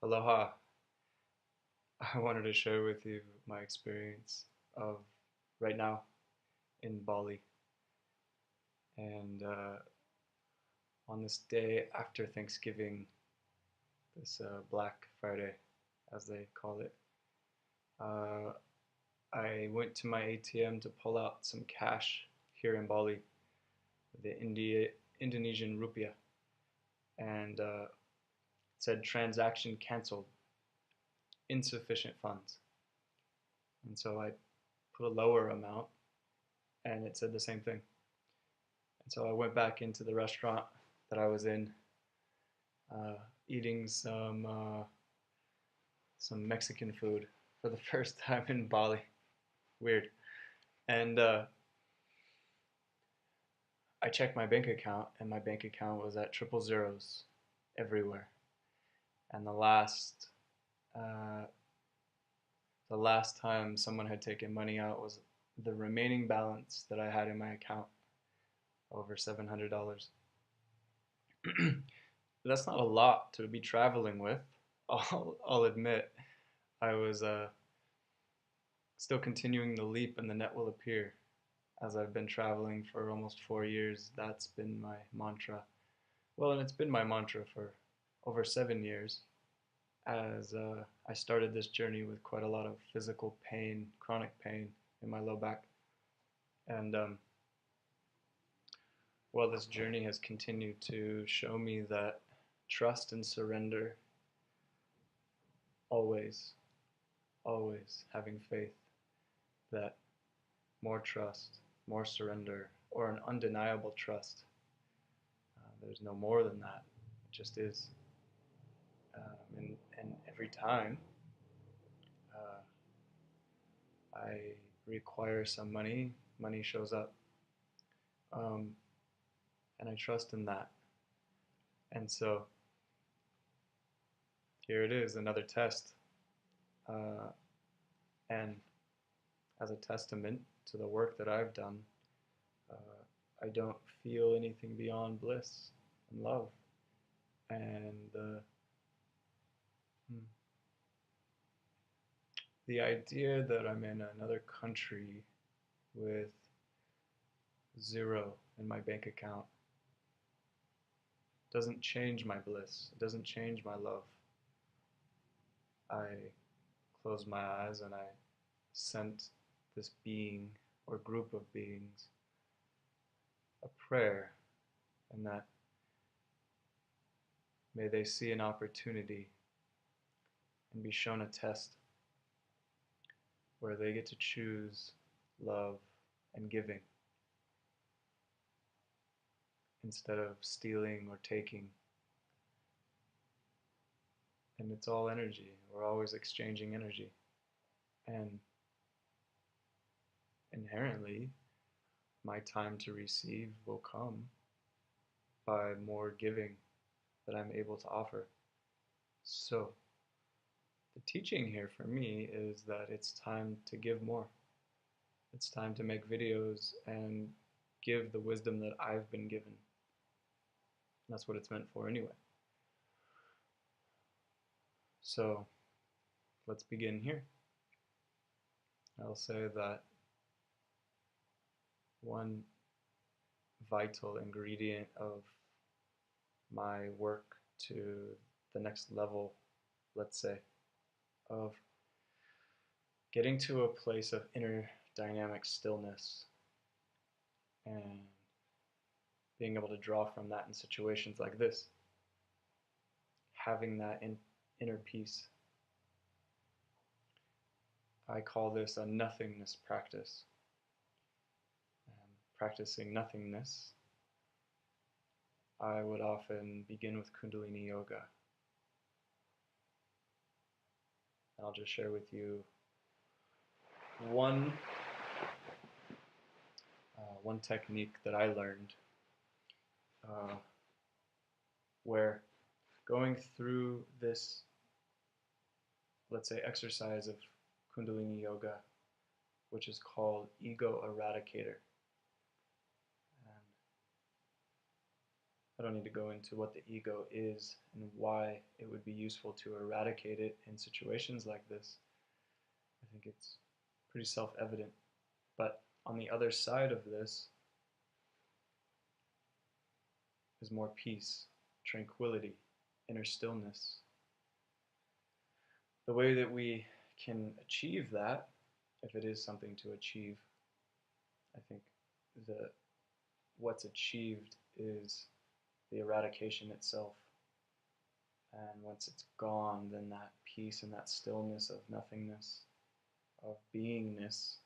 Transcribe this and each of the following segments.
Aloha. I wanted to share with you my experience of right now in Bali. And on this day after Thanksgiving, this Black Friday, as they call it, uh, I went to my ATM to pull out some cash here in Bali, the Indonesian rupiah, and it said transaction canceled, insufficient funds. And so I put a lower amount, and it said the same thing. And so I went back into the restaurant that I was in, uh, eating some Mexican food for the first time in Bali. Weird. And I checked my bank account, and my bank account was at triple zeros everywhere. And uh, the last time someone had taken money out was the remaining balance that I had in my account, over $700. That's not a lot to be traveling with. I'll admit. I was still continuing the leap, and the net will appear. As I've been traveling for almost 4 years, that's been my mantra. Well, and it's been my mantra for over 7 years, as I started this journey with quite a lot of physical pain, chronic pain in my low back. And well, this journey has continued to show me that trust and surrender, always, always having faith that more trust, more surrender, or an undeniable trust. There's no more than that. It just is. And every time uh, I require some money, money shows up. Um, and I trust in that. And so here it is, another test. Uh, and as a testament to the work that I've done, I don't feel anything beyond bliss and love. And the idea that I'm in another country with zero in my bank account doesn't change my bliss. It doesn't change my love. I closed my eyes and I sent this being or group of beings a prayer, and that may they see an opportunity and be shown a test where they get to choose love and giving instead of stealing or taking. And it's all energy. We're always exchanging energy. And inherently, my time to receive will come by more giving that I'm able to offer. So, the teaching here for me is that it's time to give more. It's time to make videos and give the wisdom that I've been given. That's what it's meant for anyway. So, let's begin here. I'll say that one vital ingredient of my work to the next level, let's say, of getting to a place of inner dynamic stillness and being able to draw from that in situations like this, having that inner peace. I call this a nothingness practice. Practicing nothingness, I would often begin with Kundalini Yoga. And I'll just share with you one technique that I learned where going through this, let's say, exercise of Kundalini Yoga, which is called Ego Eradicator. And I don't need to go into what the ego is and why it would be useful to eradicate it in situations like this. I think it's pretty self-evident. But on the other side of this is more peace, tranquility, inner stillness. The way that we can achieve that, if it is something to achieve, I think the what's achieved is the eradication itself. And once it's gone, then that peace and that stillness of nothingness, of beingness,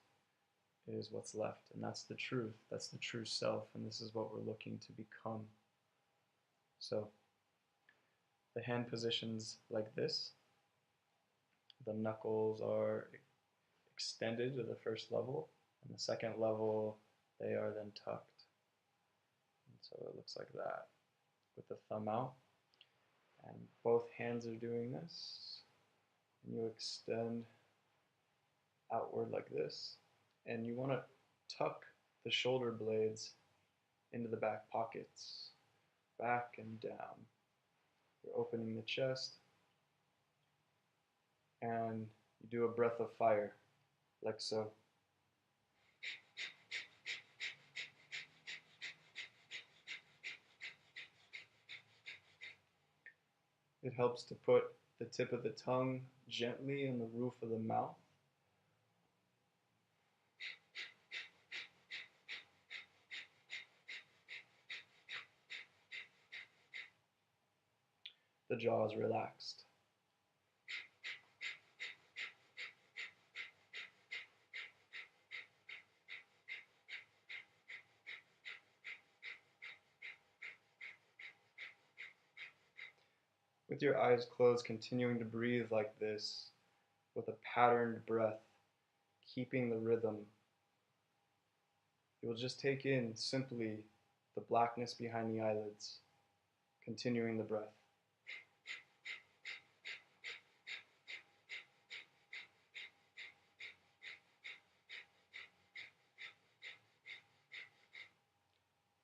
is what's left. And that's the truth. That's the true self. And this is what we're looking to become. So the hand positions like this. The knuckles are extended to the first level. And the second level, they are then tucked. And so it looks like that with the thumb out. And both hands are doing this. And you extend outward like this. And you want to tuck the shoulder blades into the back pockets, back and down. You're opening the chest. And you do a breath of fire, like so. It helps to put the tip of the tongue gently in the roof of the mouth. The jaw is relaxed. With your eyes closed, continuing to breathe like this, with a patterned breath, keeping the rhythm, you will just take in simply the blackness behind the eyelids, continuing the breath.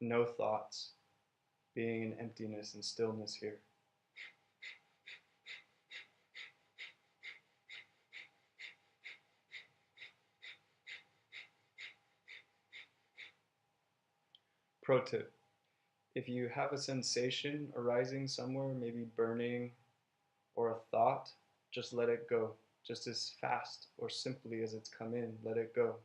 No thoughts, being in emptiness and stillness here. Pro tip, if you have a sensation arising somewhere, maybe burning or a thought, just let it go. Just as fast or simply as it's come in, let it go.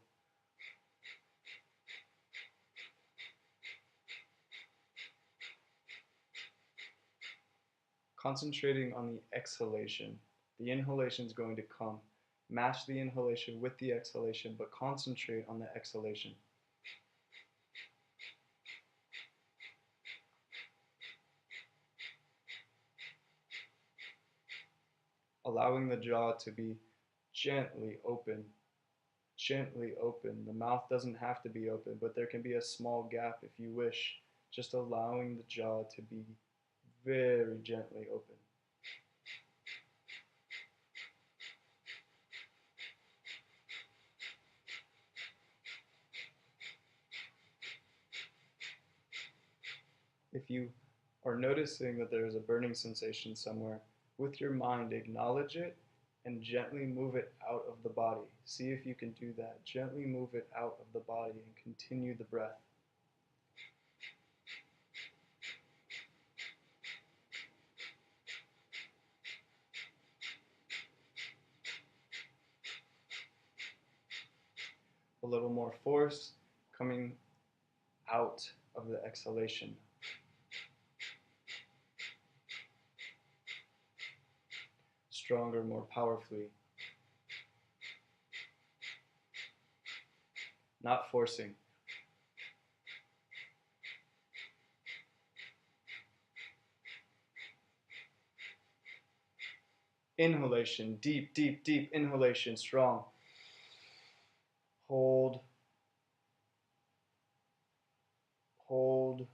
Concentrating on the exhalation. The inhalation is going to come. Match the inhalation with the exhalation, but concentrate on the exhalation. Allowing the jaw to be gently open. Gently open. The mouth doesn't have to be open, but there can be a small gap if you wish. Just allowing the jaw to be very gently open. If you are noticing that there is a burning sensation somewhere, with your mind, acknowledge it and gently move it out of the body. See if you can do that. Gently move it out of the body and continue the breath. A little more force coming out of the exhalation. Stronger, more powerfully. Not forcing. Inhalation, deep, deep, deep inhalation, strong. Hold. Hold.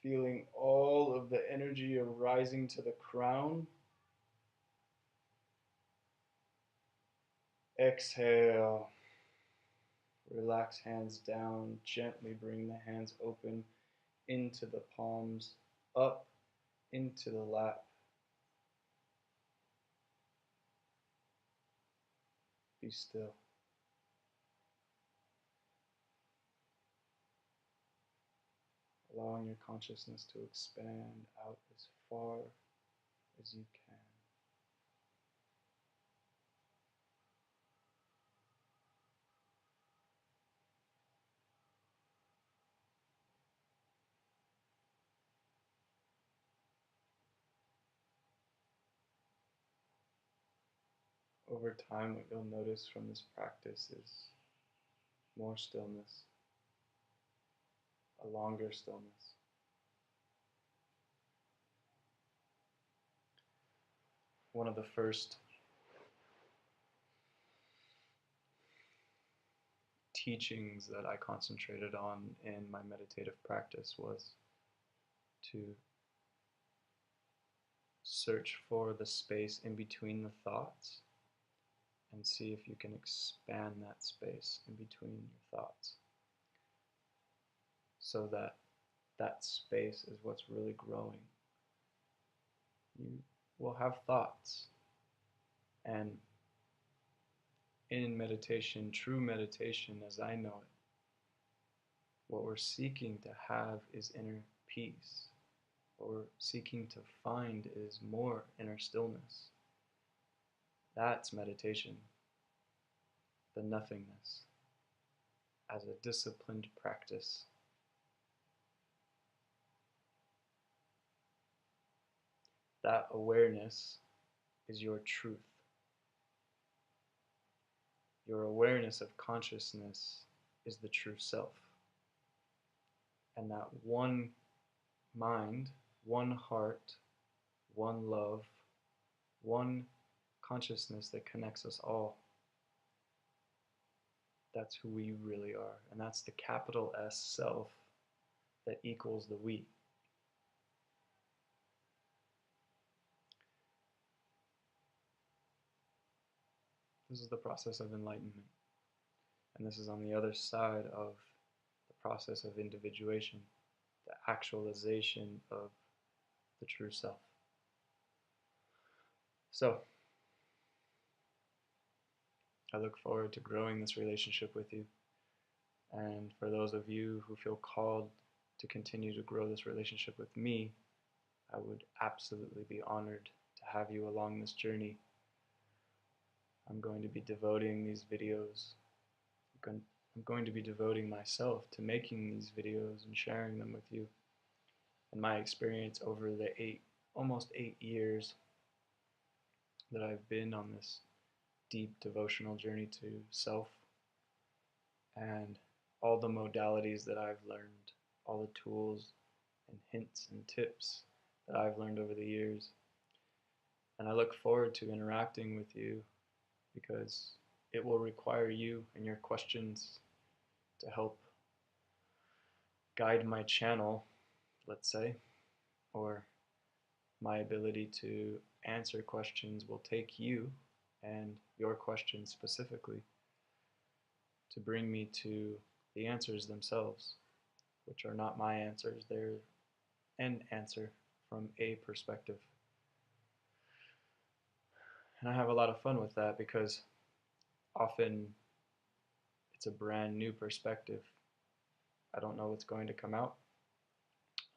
Feeling all of the energy arising to the crown. Exhale. Relax hands down. Gently bring the hands open. into the palms, up into the lap. Be still. Allowing your consciousness to expand out as far as you can. Over time, what you'll notice from this practice is more stillness, a longer stillness. One of the first teachings that I concentrated on in my meditative practice was to search for the space in between the thoughts and see if you can expand that space in between your thoughts so that that space is what's really growing. You will have thoughts, and in meditation, true meditation as I know it, what we're seeking to have is inner peace. What we're seeking to find is more inner stillness. That's meditation, the nothingness, as a disciplined practice. That awareness is your truth. Your awareness of consciousness is the true self. And that one mind, one heart, one love, one consciousness that connects us all. That's who we really are. And that's the capital S self that equals the we. This is the process of enlightenment. And this is on the other side of the process of individuation, the actualization of the true self. So, I look forward to growing this relationship with you. And for those of you who feel called to continue to grow this relationship with me, I would absolutely be honored to have you along this journey. I'm going to be devoting these videos. I'm going to be devoting myself to making these videos and sharing them with you. And my experience over the almost 8 years that I've been on this deep devotional journey to self, and all the modalities that I've learned, all the tools and hints and tips that I've learned over the years. And I look forward to interacting with you because it will require you and your questions to help guide my channel, let's say, or my ability to answer questions will take you and your questions specifically to bring me to the answers themselves, which are not my answers, they're an answer from a perspective. And I have a lot of fun with that because often it's a brand new perspective. I don't know what's going to come out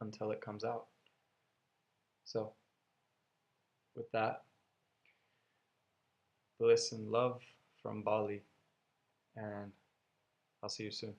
until it comes out. So, with that, bliss and love from Bali, and I'll see you soon.